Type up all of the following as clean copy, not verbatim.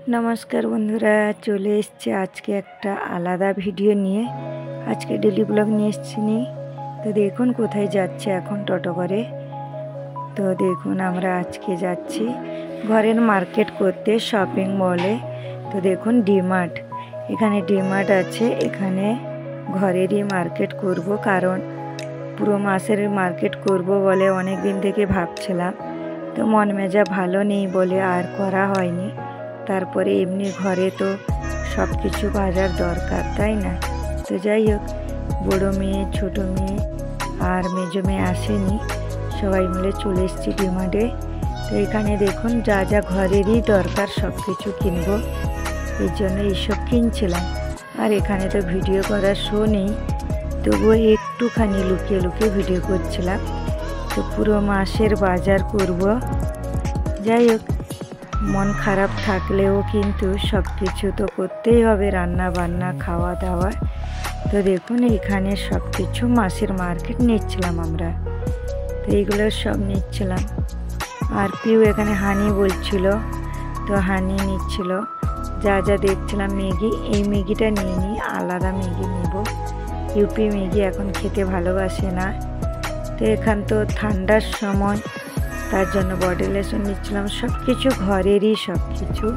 नमस्कार बंधुरा चले आज के एक आलादा भिडियो निये आज के डेली ब्लग निये तो देखुन कोथाय जाच्छे एखन टोटो करे तो देखुन आमरा आज के जाच्छी घरेर मार्केट करते शपिंग मले तो देखुन डीमार्ट एखाने डीमार्ट आछे एखाने घरेरই मार्केट करब कारण पुरो मासेर मार्केट करब बोले अनेक दिन थेके भाबछिलाम तो मन मेजा भालो नेই बोले आर करा हয়নি तारपरे एमनी घरे तो सबकिछु बाजार दरकार ताई ना तो যাই হোক बड़ो मेये छोटो मेये और मेजो मेये आसेनी सबाई मिले चले एसेछि डीमार्टे तो एखाने देखुन जा जा घरेरই दरकार सबकिछु किनबो एर जोन्नो एसब किनछिलाम और एखाने तो भिडियो करार शो नेই तबुओ एकटुखानी लुकिয়ে लुकिয়ে भिडियो करछिलाम तो पुरो मासेर बाजार करब যাই হোক मन खराब थाकलेও किन्तु सबकिछु तो करतेই হবে रान्ना बान्ना खावा दावा तो देखुन एखाने सबकिछु मासेर मार्केट निচ্ছিলাম আমরা तो एगुलो सब निচ্ছিলাম और पिউ एखाने हानि बोलছিল तो हानि निচ্ছিল যা যা দেখছিলাম ম্যাগি এই ম্যাগিটা নিয়ে নি আলাদা ম্যাগি নেব ইউপি ম্যাগি এখন খেতে ভালোবাসে না তো এখান তো ঠান্ডার সময় तार जोन्नो बडी लोशन निচ্ছিলাম सबकिछु घरेरই सबकिछु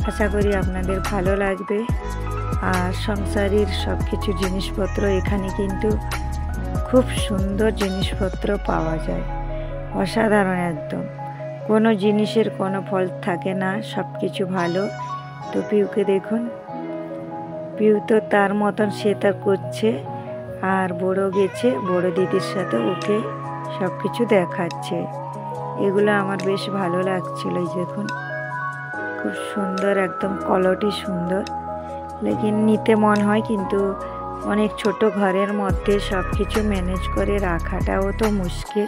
आशा करी आपनादेर भालो लागबे और संसारेर सबकिछु जिनिसपत्र एखाने किन्तु खूब सुंदर जिनिसपत्र पावा जाय असाधारण एकदम कोनो जिनिसेर कोनो फल्ट थाके ना सबकिछु भालो तो पिউকে देखुन पिউ तो तार मतन से तार करছে और बड़ो गेছে बड़ो दिदिर साथे ओके सबकिछु देखाচ্ছে एगुलो आमार बेश भालो लागछिलो देखुन खूब सुंदर एकदम कलरटी सुंदर लेकिन नीते मन हय किन्तु अनेक छोटो घरेर मध्य सबकिछु मैनेज करे राखाटाओ तो मुश्किल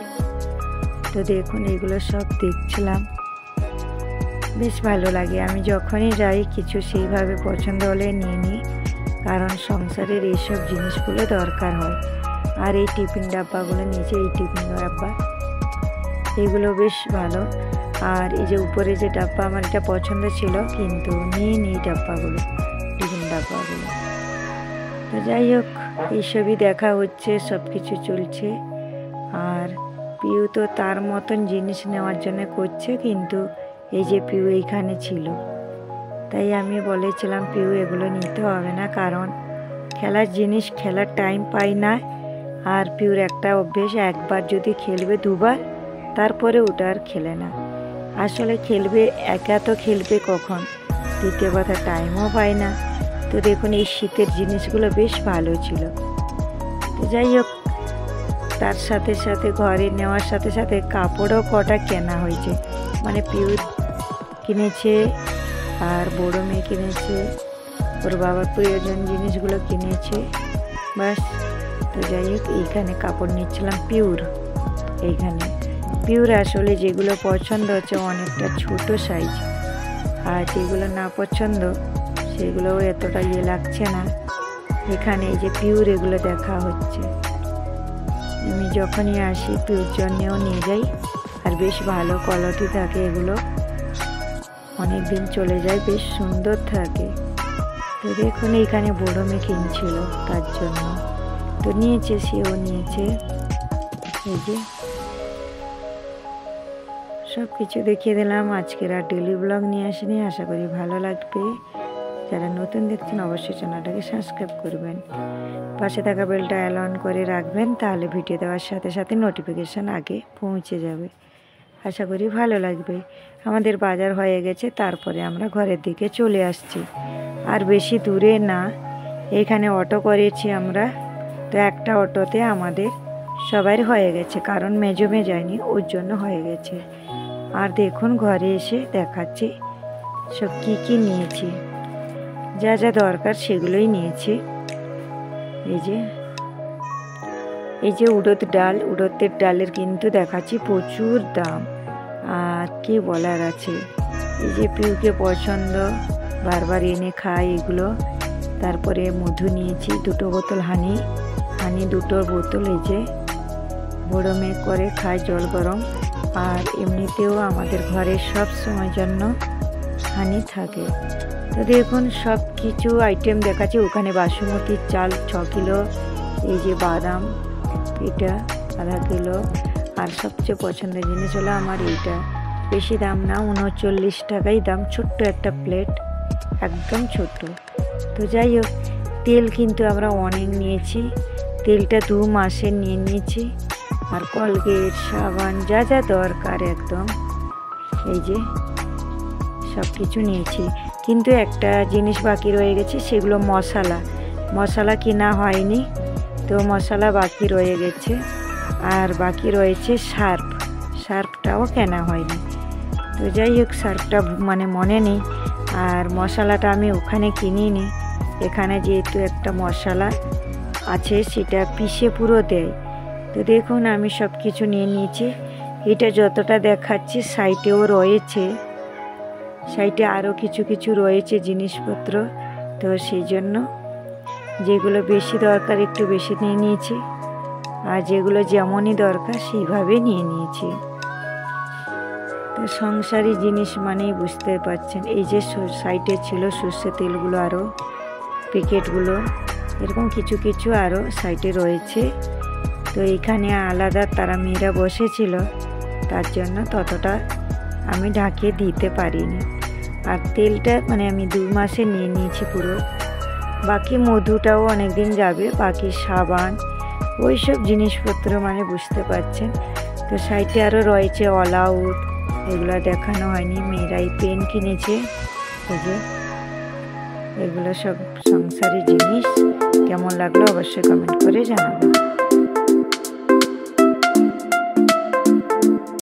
तो देखुन एगुलो सब देखछिलाम बेश भालो लागे आमी जखोनी जाई किछु सेइभावे पछंद हले निये निই कारण संसारेर एसब जिनिसगुलो दरकार हय और এই টিফিন ডাব্বাগুলো নিচে এই টিফিন ডাব্বা এগুলো বেশ ভালো আর এই যে উপরে যে ডাব্বা আমার এটা পছন্দ ছিল কিন্তু নিয়ে নিই ডাব্বাগুলো টিফিন ডাব্বাগুলো তো যাই হোক এইসবই দেখা হচ্ছে সব কিছু চলছে আর পিউ তো তার মতন জিনিস নেওয়ার জন্য করছে কিন্তু এই যে পিউ এইখানে ছিল তাই আমি বলেছিলাম পিউ এগুলো নিতে হবে না কারণ খেলার জিনিস খেলার টাইম পাই না আর পিউর একটা অভ্যেস একবার যদি খেলবে দুবার তারপরে ওটা আর খেলে না আসলে খেলবে একা তো খেলবে কখন দ্বিতীয় কথা টাইমও পায় না তো দেখুন এই শীতের জিনিসগুলো বেশ ভালো ছিল তো যাই হোক তার সাথে সাথে ঘরে নেওয়ার সাথে সাথে কাপড়ও কটা কেনা হয়েছে মানে পিউ কিনেছে আর বড় মেয়ে কিনেছে ওর বাবার প্রয়োজন জিনিসগুলো কিনেছে বাস তো যাই হোক এইখানে কাপড় নিচ্ছিলাম পিউর এইখানে পিউর আসলে যেগুলো পছন্দ হচ্ছে অনেকটা ছোট সাইজ আর যেগুলো না পছন্দ সেগুলো এতটা ইয়ে লাগছে না এখানে এই যে পিউর এগুলো দেখা হচ্ছে আমি যখনই আসি পিউর জন্যও নিয়ে যাই আর বেশ ভালো কোয়ালিটি থাকে এগুলো অনেক দিন চলে যায় বেশ সুন্দর থাকে তো দেখুন এইখানে বড় মেয়ে কিনছিল তার জন্য তো নিয়েছে সেও নিয়েছে এই যে सब किछु देखिए दिलाम आजकेर आर डेली ब्लग निये आसिनी आशा करी भालो लागबे যারা নতুন দেখছেন অবশ্যই চ্যানেলটাকে সাবস্ক্রাইব করবেন পাশে থাকা বেলটা অন করে রাখবেন তাহলে ভিডিও দেওয়ার সাথে সাথে নোটিফিকেশন আগে পৌঁছে যাবে আশা করি ভালো লাগবে আমাদের বাজার হয়ে গেছে তারপরে আমরা ঘরের দিকে চলে আসছি আর বেশি দূরে না এখানে অটো করেছি আমরা তো একটা অটোতে আমাদের সবার হয়ে গেছে কারণ মেজমে যায়নি ওর জন্য হয়ে গেছে আর দেখুন ঘরে এসে দেখাচ্ছি সব কি নিয়েছি যা যা দরকার সেগুলোই নিয়েছি এই যে উড়দের ডালের কিন্তু দেখাচ্ছি প্রচুর দাম আর কি বলার আছে এই যে পিউকে পছন্দ বারবার এনে খায় এগুলো তারপরে মধু নিয়েছি দুটো বোতল হানি দুটো বোতল এই যে বড় মেয়ে করে খায় জল গরম আর এমনিতেও আমাদের ঘরে সব সময় জন্য হানি থাকে। তো দেখুন সব কিছু আইটেম দেখাচ্ছি। ওখানে বাসমতি চাল 6 কিলো, এই যে বাদাম এটা আধা কিলো, আর সবচেয়ে পছন্দের জিনিস হলো আমার এইটা, বেশি দাম না, 39 টাকাই দাম, ছোট্ট একটা প্লেট, একদম ছোট। তো যাই হোক, তেল কিন্তু আমরা অনেক নিয়েছি, তেলটা 2 মাসের নিয়ে নিয়েছি। আর কলগেট, সাবান, যা যা দরকার একদম, এই যে সব কিছু নিয়েছি। কিন্তু একটা জিনিস বাকি রয়ে গেছে, সেগুলো মশলা কেনা হয়নি, তো মশলা বাকি রয়ে গেছে। আর বাকি রয়েছে সার্ফটাও কেনা হয়নি। তো যাই হোক, সার্ফটা মানে মনে নেই। আর মশলাটা আমি ওখানে কিনিনি, এখানে যেহেতু একটা মশলা আছে সেটা পিষে পুরো দেয়। তো দেখুন আমি সব কিছু নিয়ে নিয়েছি। এটা যতটা দেখাচ্ছি সাইডেও রয়েছে, সাইডে আরও কিছু রয়েছে জিনিসপত্র। তো সেই জন্য যেগুলো বেশি দরকার একটু বেশি নিয়ে নিয়েছি, আর যেগুলো যেমনই দরকার সেইভাবে নিয়ে নিয়েছি। তো সংসারী জিনিস মানেই বুঝতে পারছেন। এই যে সাইডে ছিল সর্ষে তেলগুলো, আরও প্যাকেটগুলো, এরকম কিছু আরও সাইডে রয়েছে। তো এখানে আলাদা তারা মেয়েরা বসেছিল, তার জন্য ততটা আমি ঢাকিয়ে দিতে পারিনি। আর তেলটা মানে আমি 2 মাসে নিয়ে নিয়েছি পুরো। বাকি মধুটাও অনেক দিন যাবে, বাকি সাবান ওই সব জিনিসপত্র মানে বুঝতে পারছেন। তো সাইডে আরও রয়েছে অল আউট, এগুলো দেখানো হয়নি। মেয়েরাই পেন কিনেছে, এই যে এগুলো সব সংসারের জিনিস। কেমন লাগলো অবশ্যই কমেন্ট করে জানাবো।